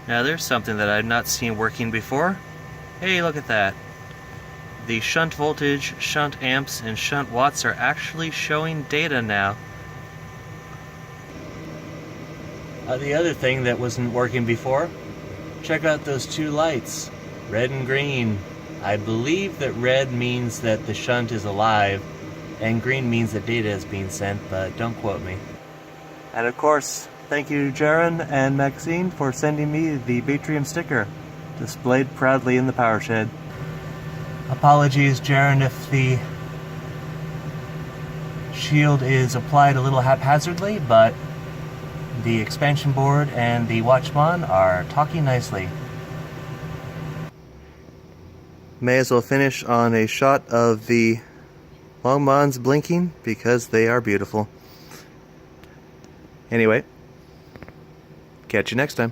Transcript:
Now there's something that I've not seen working before. Hey, look at that. The shunt voltage, shunt amps, and shunt watts are actually showing data now. The other thing that wasn't working before, check out those two lights, red and green. I believe that red means that the shunt is alive, and green means that data is being sent, but don't quote me. And of course, thank you Jaron and Maxine for sending me the Batrium sticker, displayed proudly in the PowerShed. Apologies, Jaron, if the shield is applied a little haphazardly, but the expansion board and the LongMons are talking nicely. May as well finish on a shot of the LongMons blinking because they are beautiful. Anyway, catch you next time.